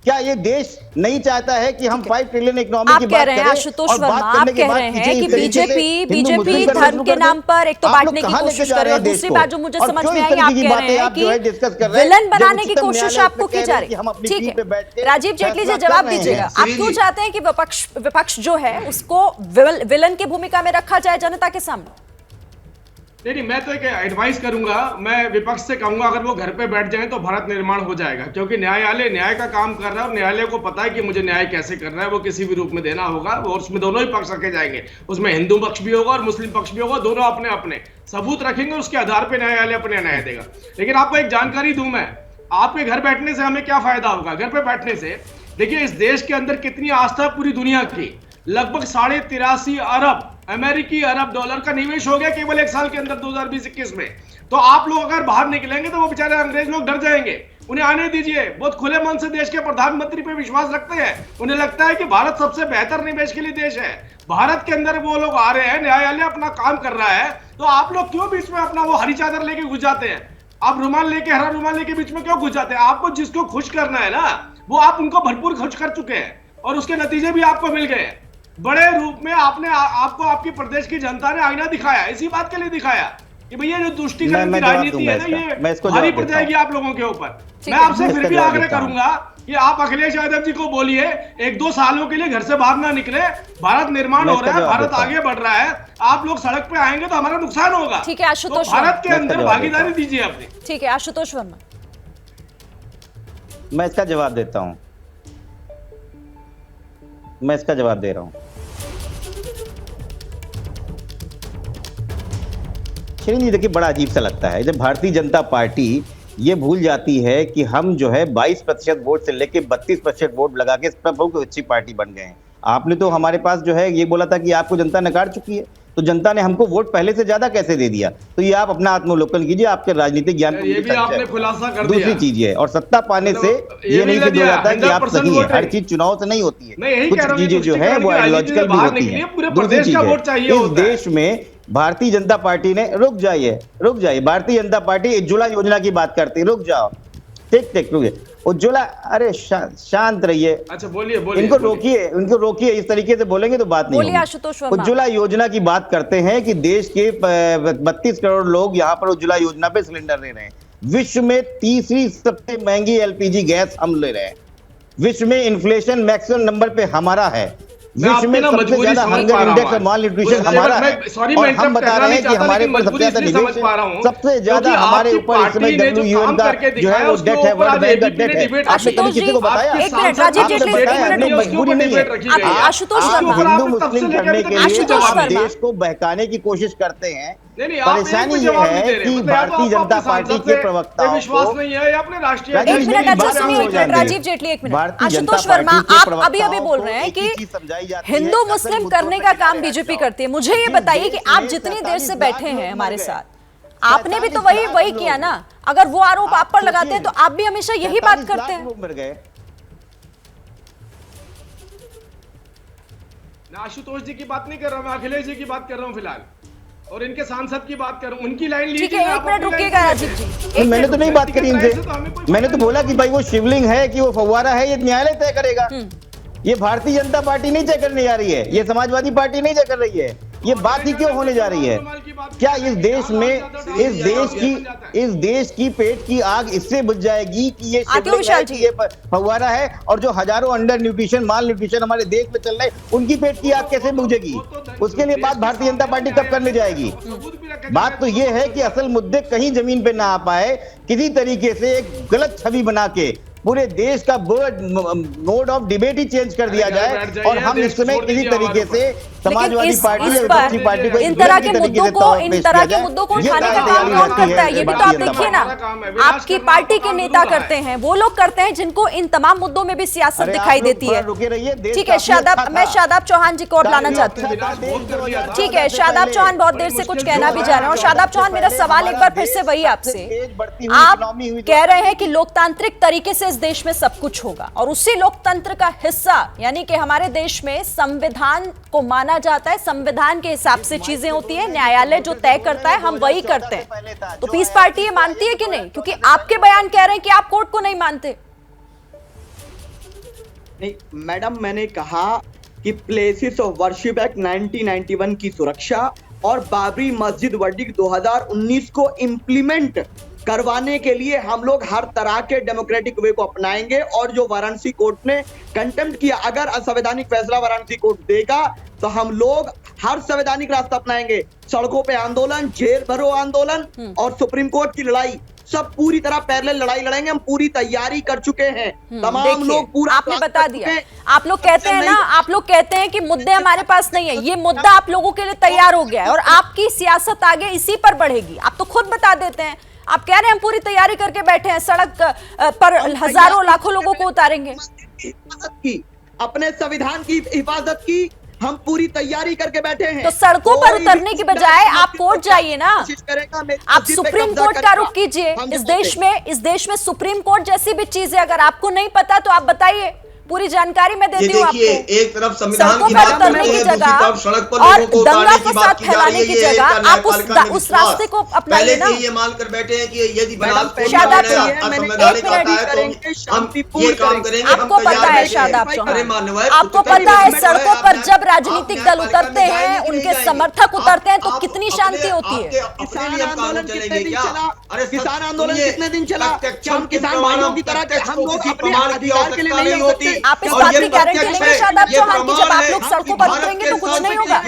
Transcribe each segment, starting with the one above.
क्या ये देश नहीं चाहता है कि हम 5 ट्रिलियन इकोनॉमी की बात करें? आशुतोष वर्मा, आप कह रहे हैं कि बीजेपी धर्म के नाम पर एक तो बांटने की कोशिश करे, और दूसरी बात जो मुझे समझ में आई, आप कह रहे हैं कि विलन बनाने की कोशिश आपको की जा रही है। ठीक है, राजीव जेटली जी जवाब दीजिएगा, आप क्यों चाहते हैं कि विपक्ष जो है उसको विलन की भूमिका में रखा जाए जनता के सामने? नहीं, मैं तो एक एडवाइस करूंगा, मैं विपक्ष से कहूंगा अगर वो घर पे बैठ जाएं तो भारत निर्माण हो जाएगा, क्योंकि न्यायालय न्याय का काम कर रहा है और न्यायालय को पता है कि मुझे न्याय कैसे करना है, वो किसी भी रूप में देना होगा और उसमें दोनों ही पक्ष रखे जाएंगे। उसमें हिंदू पक्ष भी होगा और मुस्लिम पक्ष भी होगा, दोनों अपने अपने सबूत रखेंगे, उसके आधार पर न्यायालय अपने न्याय देगा। लेकिन आपको एक जानकारी दूं मैं, आपके घर बैठने से हमें क्या फायदा होगा? घर पे बैठने से देखिए इस देश के अंदर कितनी आस्था पूरी दुनिया की, लगभग 83.5 अरब अमेरिकी अरब डॉलर का निवेश हो गया केवल 1 साल के अंदर 2020-21 में। तो आप लोग अगर बाहर निकलेंगे तो वो बेचारे अंग्रेज लोग डर जाएंगे, उन्हें आने दीजिए। बहुत खुले मन से देश के प्रधानमंत्री पे विश्वास रखते हैं, उन्हें लगता है कि भारत सबसे बेहतर निवेश के लिए देश है। भारत के अंदर वो लोग आ रहे हैं, न्यायालय अपना काम कर रहा है, तो आप लोग क्यों बीच में अपना वो हरी चादर लेके घुस जाते हैं? आप रुमाल लेके, हरा रुमाल लेके बीच में क्यों घुस जाते हैं? आपको जिसको खुश करना है ना, वो आप उनको भरपूर खुश कर चुके हैं और उसके नतीजे भी आपको मिल गए। बड़े रूप में आपने आपको आपकी प्रदेश की जनता ने आईना दिखाया, इसी बात के लिए दिखाया कि भैया जो तुष्टीकरण की राजनीति है ना, ये भारी पड़ जाएगी आप लोगों के ऊपर। मैं आपसे फिर भी आग्रह करूंगा कि आप अखिलेश यादव जी को बोलिए 1-2 सालों के लिए घर से बाहर ना निकले, भारत निर्माण हो रहा है, भारत आगे बढ़ रहा है, आप लोग सड़क पे आएंगे तो हमारा नुकसान होगा। ठीक है आशुतोष, तो भारत के अंदर भागीदारी दीजिए अपनी। ठीक है आशुतोष वर्मा, मैं इसका जवाब देता हूं, मैं इसका जवाब दे रहा हूं। श्रीनी जी देखिए, बड़ा अजीब सा लगता है जब भारतीय जनता पार्टी ये भूल जाती है कि हम जो है 22% वोट से लेके 32% वोट लगा के बहुत अच्छी पार्टी बन गए हैं। आपने तो हमारे पास जो है ये बोला था कि आपको जनता नकार चुकी है, तो जनता ने हमको वोट पहले से ज्यादा कैसे दे दिया? तो ये आप अपना आत्मोलोकन कीजिए, आपके राजनीतिक ज्ञान को ये भी आपने खुलासा कर दिया। दूसरी चीज है, और सत्ता पाने से ये नहीं सिद्ध हो जाता कि आप सही है। हर चीज चुनाव से नहीं होती है, कुछ चीजें जो है वो आइडियोलॉजिकल भी होती है। दूसरी चीज है, इस देश में भारतीय जनता पार्टी ने, रुक जाइए, भारतीय जनता पार्टी उज्ज्वला योजना की बात करती है, रुक जाओ, ठीक रुकिए, उज्ज्वला, अरे शांत रहिए। अच्छा बोलिए, इनको रोकिए, इस तरीके से बोलेंगे तो बात नहीं होगी। उज्ज्वला योजना की बात करते हैं कि देश के 32 करोड़ लोग यहाँ पर उज्ज्वला योजना पे सिलेंडर ले रहे हैं। विश्व में तीसरी सबसे महंगी LPG गैस हम ले रहे हैं। विश्व में इन्फ्लेशन मैक्सिमम नंबर पे हमारा है। विश्व में सबसे ज्यादा हंगर इंडेक्स और माल न्यूट्रिशन हमारा है, और हम बता रहे हैं कि हमारे ऊपर सबसे ज्यादा निवेश, सबसे ज्यादा हमारे ऊपर इस समय WUN का जो है वो डेट है, वर्ल्ड बैंक का डेट है। आपने कभी किसी को बताया? अपनी मजबूरी नहीं है। आशुतोष वर्मा, हिंदू मुस्लिम करने के लिए आप देश को बहकाने की कोशिश करते हैं। परेशानी ये है कि भारतीय जनता पार्टी के प्रवक्ताओं विश्वास नहीं है, अपने राष्ट्रीय राजीव जेटली, एक मिनट। आशुतोष वर्मा, आप अभी बोल रहे हैं कि हिंदू मुस्लिम करने का काम बीजेपी करती है। मुझे ये बताइए कि आप जितनी देर से बैठे हैं हमारे साथ, आपने भी तो वही किया ना। अगर वो आरोप आप पर लगाते हैं तो आप भी हमेशा यही बात करते हैं। मैं आशुतोष जी की बात नहीं कर रहा हूं, मैं अखिलेश जी की बात कर रहा हूं फिलहाल, और इनके सांसद की बात कर रहा हूं, उनकी लाइन लीजिए। ठीक है, एक मिनट रुकिएगा राजीव जी। मैंने तो नहीं बात करी इनसे, मैंने तो बोला कि भाई वो शिवलिंग है कि वो फव्वारा है, ये न्यायालय तय करेगा। ये भारतीय जनता पार्टी नहीं तय करने जा रही है, ये समाजवादी पार्टी नहीं तय कर रही है। ये बात ही क्यों होने जा रही है? क्या इस देश में, इस देश की पेट की आग इससे बुझ जाएगी कि ये फव्वारा है, और जो हजारों अंडर न्यूट्रिशन, माल न्यूट्रिशन हमारे देश में चल रहे हैं, उनकी पेट की आग कैसे बुझेगी? उसके लिए बात भारतीय जनता पार्टी कब करने जाएगी? बात तो ये है कि असल मुद्दे कहीं जमीन पे ना आ पाए, किसी तरीके से एक गलत छवि बना के पूरे देश का mode of debate he change कर दिया जाए, और हम इस समय किसी तरीके से समाजवादी पार्टी या विपक्षी पार्टी को इन तरह के मुद्दों को उठाने का काम कौन करता है? ये भी तो आप देखिए ना, आपकी पार्टी के नेता करते हैं, वो लोग करते हैं जिनको इन तमाम मुद्दों में भी सियासत दिखाई देती है। ठीक है शादाब, मैं शादाब चौहान जी को और लाना चाहती हूँ। ठीक है, शादाब चौहान बहुत देर से कुछ कहना भी जा रहे हैं, और शादाब चौहान मेरा सवाल एक बार फिर से वही आपसे, आप कह रहे हैं कि लोकतांत्रिक तरीके से इस देश में सब कुछ होगा, और उसी लोकतंत्र का हिस्सा यानी कि हमारे देश में संविधान को माना जाता है, संविधान के हिसाब से चीजें होती है, न्यायालय जो तय करता है हम वही करते हैं। तो पीस पार्टी ये मानती है कि नहीं? क्योंकि आपके बयान कह रहे हैं कि आप कोर्ट को नहीं मानते। नहीं मैडम, मैंने कहा कि प्लेसेस ऑफ वर्शिप एक्ट 1991 की सुरक्षा और बाबरी मस्जिद वर्डिक्ट 2019 को इम्प्लीमेंट करवाने के लिए हम लोग हर तरह के डेमोक्रेटिक वे को अपनाएंगे। और जो वाराणसी कोर्ट ने कंटेम्प्ट किया, अगर असंवैधानिक फैसला वाराणसी कोर्ट देगा तो हम लोग हर संवैधानिक रास्ता अपनाएंगे। सड़कों पे आंदोलन, जेल भरो आंदोलन और सुप्रीम कोर्ट की लड़ाई, सब पूरी तरह पैरेलल लड़ाई लड़ेंगे। हम पूरी तैयारी कर चुके हैं, तमाम लोग पूरा आपने बता दिया। आप लोग कहते हैं ना, आप लोग कहते हैं कि मुद्दे हमारे पास नहीं है, ये मुद्दा आप लोगों के लिए तैयार हो गया है और आपकी सियासत आगे इसी पर बढ़ेगी। आप तो खुद बता देते हैं, आप कह रहे हैं हम पूरी तैयारी करके बैठे हैं, सड़क पर हजारों लाखों लोगों को उतारेंगे। अपने संविधान की हिफाजत की हम पूरी तैयारी करके बैठे हैं। तो सड़कों पर उतरने की बजाय आप कोर्ट जाइए ना, आप सुप्रीम कोर्ट का रुख कीजिए। इस देश में सुप्रीम कोर्ट जैसी भी चीज है, अगर आपको नहीं पता तो आप बताइए, पूरी जानकारी मैं देती हूँ आपको। एक तरफ संविधान की बात करने की जगह सड़क पर और दंगा फसाद फैलाने की जगह आप उस रास्ते को अपनाइए ना। ये मानकर बैठे हैं कि यदि शादाब आपको पता है, शादाब चौहान आपको पता है, सड़कों पर जब राजनीतिक दल उतरते हैं, उनके समर्थक उतरते हैं तो कितनी शांति होती है। किसान आंदोलन कितने दिन चला? किसान आंदोलन कितने दिन चला? हम किसान भाइयों की तरह हम लोग अपने अधिकार के लिए नहीं होते। आप इस बात की गारंटी लेंगे शादाब चौहान की जब आप लोग सड़कों पर उतरेंगे तो कुछ नहीं होगा?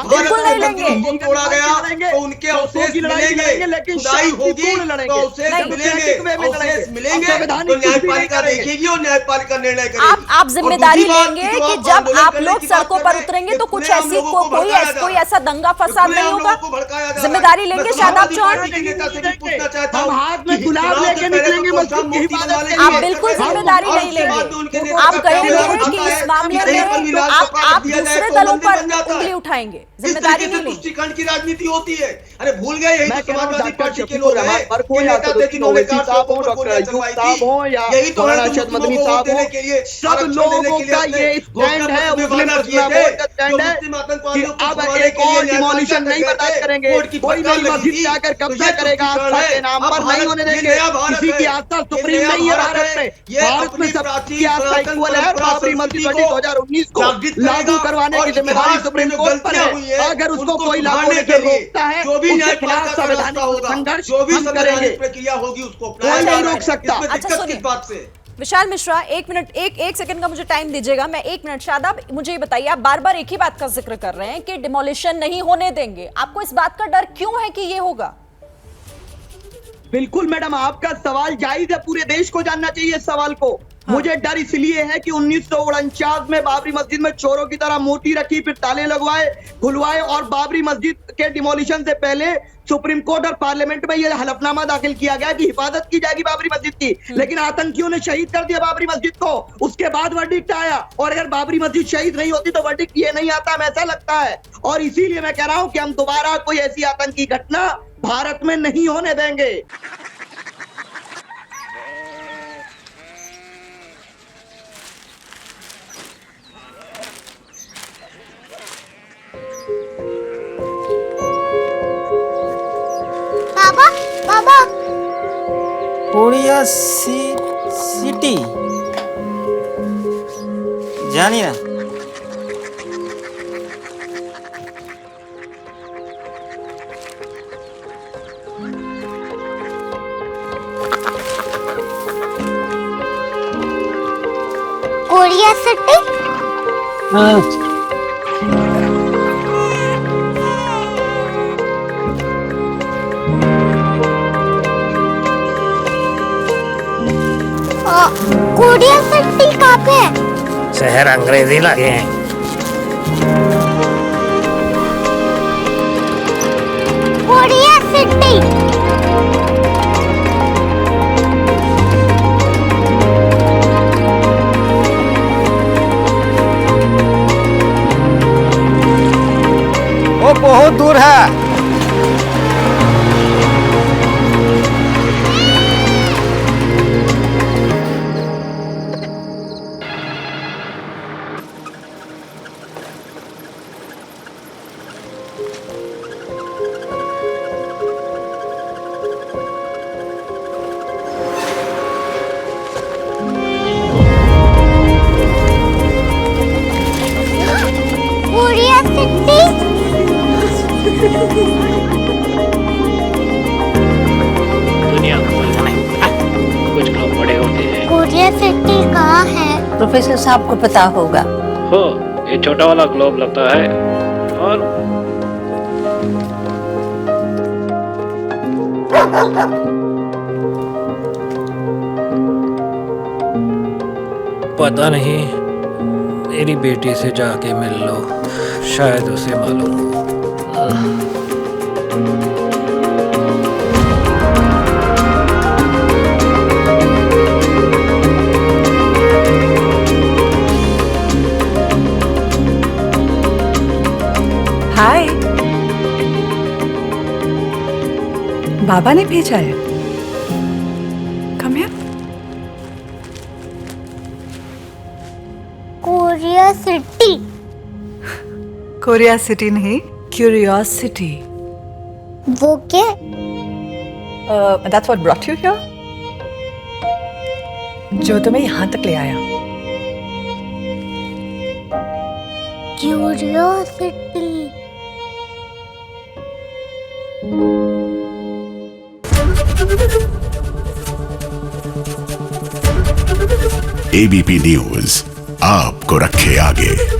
बिल्कुल नहीं लेंगे। तोड़ा गया तो उनके अवशेष मिलेंगे, खुदाई होगी तो अवशेष मिलेंगे, अवशेष मिलेंगे तो न्यायपालिका देखेगी और न्यायपालिका निर्णय करेगी। आप जिम्मेदारी लेंगे कि जब आप लोग सड़कों पर उतरेंगे तो कुछ ऐसी कोई ऐसा दंगा फसाद नहीं होगा? जिम्मेदारी लेंगे शादाब चौहान? हम हाथ में गुलाब लेके निकलेंगे मस्जिद की हिफाजत के लिए। आप बिल्कुल जिम्मेदारी नहीं लेंगे। आप कहेंगे कि इस मामले में तो आप दूसरे दलों पर उंगली उठाएंगे, जिम्मेदारी नहीं लेंगे। तुष्टिकंड की राजनीति होती है। अरे भूल गए, यही तो समाजवादी पार्टी के लोग हैं। पर कोई डॉक्टर साहब हो या यही तो अरशद मदनी साहब हो, सब लोगों का ये स्टैंड है, मुस्लिम का स्टैंड है कि अब एक और डिमोलिशन नहीं बर्दाश्त करेंगे। कोई नई मस्जिद जाकर कब्जा करेगा आस्था के नाम पर नहीं होने देंगे। किसी की आस्था सुप्रीम नहीं है भारत में। भारत में सबकी आस्था इक्वल है। बाबरी मस्जिद 2019 को लागू करवाने की जिम्मेदारी सुप्रीम कोर्ट पर है। अगर उसको कोई लागू होने से रोकता है, उसके खिलाफ संवैधानिक संघर्ष हम करेंगे। प्रक्रिया होगी, उसको कोई नहीं रोक सकता। अच्छा सुनिए विशाल मिश्रा, एक मिनट, एक सेकंड का मुझे टाइम दीजिएगा। मैं 1 मिनट, शादाब मुझे ये बताइए, आप बार बार एक ही बात का जिक्र कर रहे हैं कि डिमोलिशन नहीं होने देंगे, आपको इस बात का डर क्यों है कि ये होगा? बिल्कुल मैडम, आपका सवाल जायज है, पूरे देश को जानना चाहिए इस सवाल को। मुझे डर इसलिए है कि 1949 में बाबरी मस्जिद में चोरों की तरह मूर्ति रखी, फिर ताले लगवाए, खुलवाए और बाबरी मस्जिद के डिमोलिशन से पहले सुप्रीम कोर्ट और पार्लियामेंट में यह हलफनामा दाखिल किया गया कि हिफाजत की जाएगी बाबरी मस्जिद की। लेकिन आतंकियों ने शहीद कर दिया बाबरी मस्जिद को, उसके बाद वर्डिक्ट आया। और अगर बाबरी मस्जिद शहीद नहीं होती तो वर्डिक्ट ये नहीं आता, हमें ऐसा लगता है। और इसीलिए मैं कह रहा हूं कि हम दोबारा कोई ऐसी आतंकी घटना भारत में नहीं होने देंगे। बाबा कोरिया सिटी जानी ना कोरिया सिटी। हाँ कोरिया सिटी कहाँ पे है? शहर अंग्रेजी लगे हैं। Korea city. वो बहुत दूर है। प्रोफेसर साहब को पता होगा। हो, ये छोटा वाला ग्लोब लगता है और पता नहीं, मेरी बेटी से जाके मिल लो, शायद उसे मालूम हो। हाय, बाबा ने भेजा है। Come here. Korea city. Korea city नहीं, क्यूरियोसिटी। वो क्या? That's what brought you here? जो तुम्हें यहाँ तक ले आया। क्यूरियोसिटी। ABP न्यूज आपको रखे आगे।